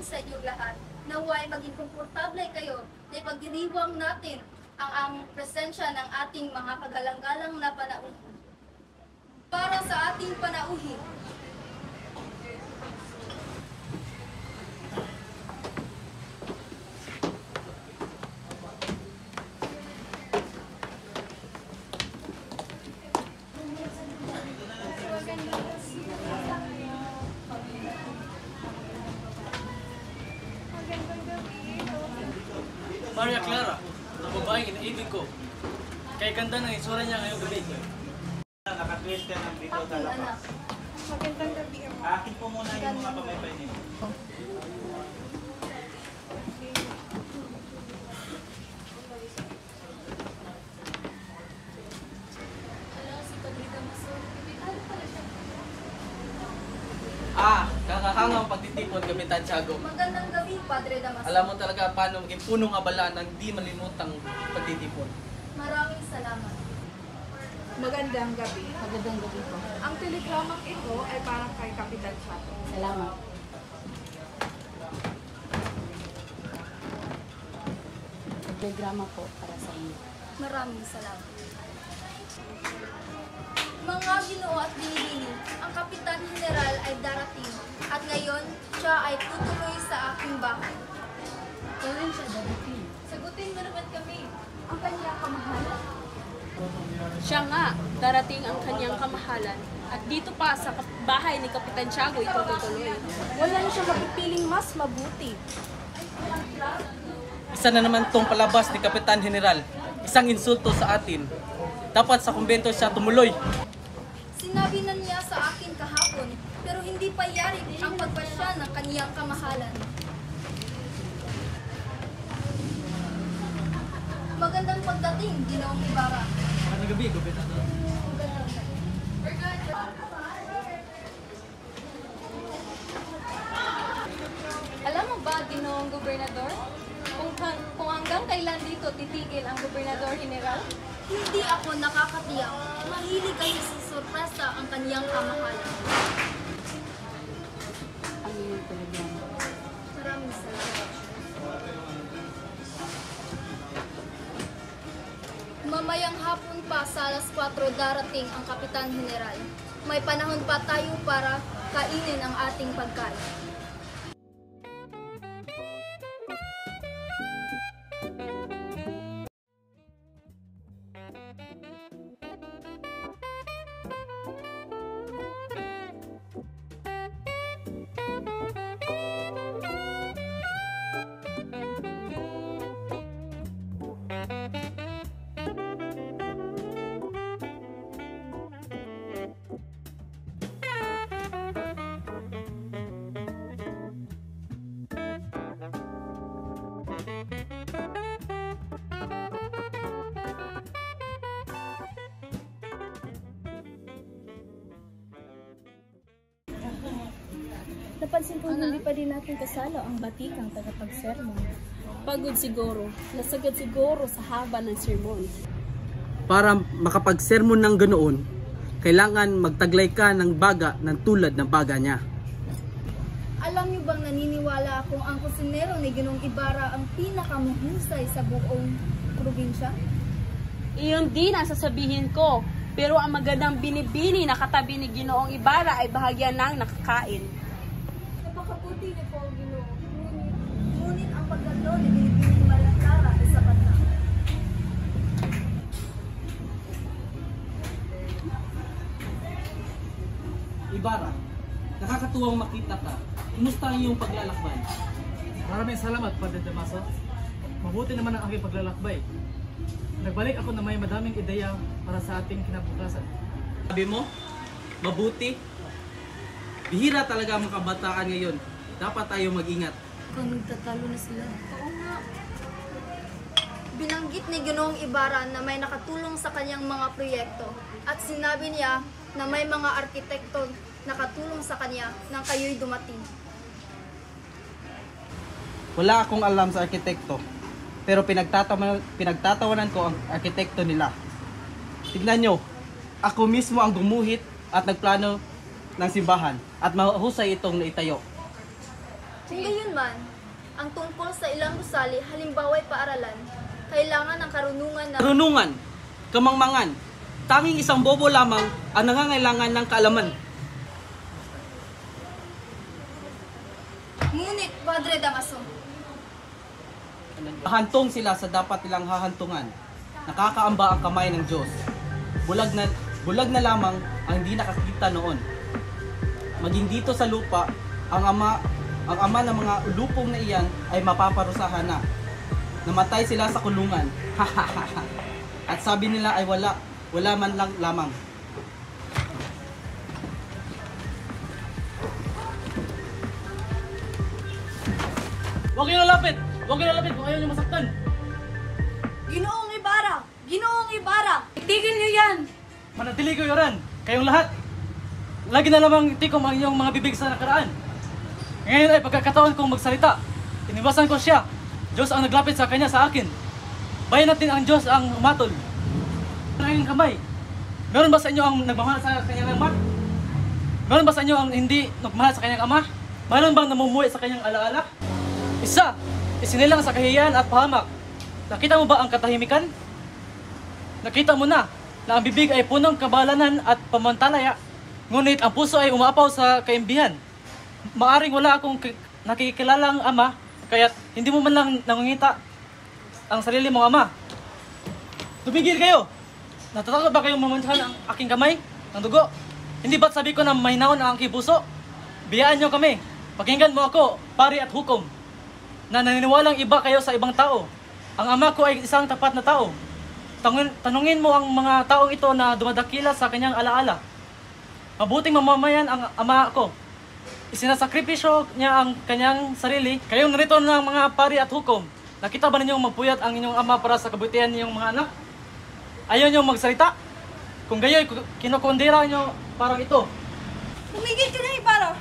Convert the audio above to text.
sa inyong lahat. Naway maging komportable kayo na ipagdiriwang natin ang presensya ng ating mga kagalang-galang na panauhin. Para sa ating panauhin, Maria Clara, ang babaeng iniibig ko. Kay ganda ng itsura niya ngayong gabi. Naka-twist ka ng dito aking anak. Magandang gabi, Ama. Akin po muna yung mga pamaypay niyo. Kakahangang pagtitipon, Kapitan Tiago. Magandang gabi, Padre Damaso. Alam mo talaga paano maging punong abala ng di malimutang pagtitipon. Maraming salamat. Magandang gabi. Magandang gabi po. Ang telegramang ito ay para kay Kapitan Chato. Salamat. Telegrama po para sa inyo. Maraming salamat. Mga Ginoo at Binibini, ang Kapitan General ay darating at ngayon siya ay tutuloy sa aking bahay. Kailan siya dadating? Sagutin mo naman kami. Ang kanyang kamahalan. Siya nga, darating ang kanyang kamahalan at dito pa sa bahay ni Kapitan Tiago ito tutuloy. Wala na siya mapipiling mas mabuti. Isa na naman tong palabas ni Kapitan General. Isang insulto sa atin. Dapat sa kumbento siya tumuloy. Sinabi na niya sa akin kahapon, pero hindi pa yari ang pagpasya ng kaniyang kamahalan. Magandang pagdating, Ginoong Ibarra. Magandang gabi, Kapitan. Alam mo ba, Ginoong Gobernador, kung hanggang kailan dito titigil ang Gobernador General? Hindi ako nakakatiyak. Mahilig ay sorpresa ang kaniyang kamahalan. Ang iyong telegrama. Maraming salamat. Mamayang hapon pa sa alas 4 darating ang Kapitan General. May panahon pa tayo para kainin ang ating pagkain. Napansin kong hindi pa din natin kasalo ang batikang tagapagsermon. Pagod siguro, nasagad siguro sa haba ng sermon. Para makapagsermon ng ganoon, kailangan magtaglay ka ng baga ng tulad ng baga niya. Alam niyo bang naniniwala akong ang kusinero ni Ginoong Ibarra ang pinakamahusay sa buong probinsya? Iyon din ang sasabihin ko, pero ang magandang binibini na katabi ni Ginoong Ibarra ay bahagya ng nakakain. Napakabuti niyo po, Ginoo. Ngunit ang pagkalo ni Binibining Maria Clara ay sapat na. Ibarra, nakakatuwang makita ka. Kumusta ang iyong paglalakbay? Maraming salamat, Padre Damaso. Mabuti naman ang aking paglalakbay. Nagbalik ako na may madaming ideya para sa ating kinabukasan. Sabi mo, mabuti. Bihira talaga ang mga kabataan ngayon. Dapat tayo mag-ingat. Kung nagtatalo na sila. Oo nga. Binanggit ni Ginoong Ibarra na may nakatulong sa kanyang mga proyekto at sinabi niya na may mga arkitekto nakatulong sa kanya nang kayo'y dumating. Wala akong alam sa arkitekto, pero pinagtatawanan ko ang arkitekto nila. Tignan nyo, ako mismo ang gumuhit at nagplano ng simbahan at mahusay itong naitayo. Kung gayon man, ang tungkol sa ilang gusali halimbawa'y paaralan, kailangan ng karunungan na Karunungan, kamangmangan, tanging isang bobo lamang ang nangangailangan ng kaalaman. Ngunit, Padre Damaso, Hahantong sila sa dapat nilang hahantungan. Nakakaamba ang kamay ng Diyos. Bulag na lamang ang hindi nakakita noon. Maging dito sa lupa, ang ama ng mga lupong na iyan ay mapaparusahan na. Namatay sila sa kulungan. At sabi nila ay wala man lang lamang. Huwag kayo lalapit! Huwag kayo lalapit kung ayaw niyo masaktan! Ginoong Ibarra! Ginoong Ibarra! Itigil niyo yan! Manatili kayo ran! Kayong lahat! Lagi na lamang tikom ang inyong mga bibig sa nakaraan. Ngayon ay pagkakataon kong magsalita. Iniwasan ko siya. Diyos ang naglapit sa kanya sa akin. Bayan natin ang Diyos ang umatol. Ang aking kamay. Meron ba sa inyo ang nagmamahal sa kanyang ama? Meron ba sa inyo ang hindi nagmahal sa kanyang ama? Meron bang namumuhay sa kanyang alaala? Isa, isinilang sa kahihiyan at pahamak. Nakita mo ba ang katahimikan? Nakita mo na ang bibig ay punong kabalanan at pamantalaya. Ngunit ang puso ay umaapaw sa kaimbihan. Maaring wala akong nakikilalang ama, kaya hindi mo man lang nangungita ang sarili mong ama. Tumigil kayo! Natatakot ba kayong mamantsahan ang aking kamay ng dugo? Hindi ba't sabi ko na mahinaon ang aking puso? Biyaan niyo kami. Pakinggan mo ako, pari at hukom, na naniniwalang iba kayo sa ibang tao. Ang ama ko ay isang tapat na tao. Tanungin mo ang mga taong ito na dumadakila sa kanyang alaala. Mabuting mamamayan ang ama ko. Isinasakripisyo niya ang kanyang sarili. Kayong narito ng mga pari at hukom. Nakita ba ninyong magpuyat ang inyong ama para sa kabutihan ninyong mga anak? Ayaw niyo magsalita? Kung gayoy, kinukondera niyo parang ito. Tumigil ka na, Ibarra!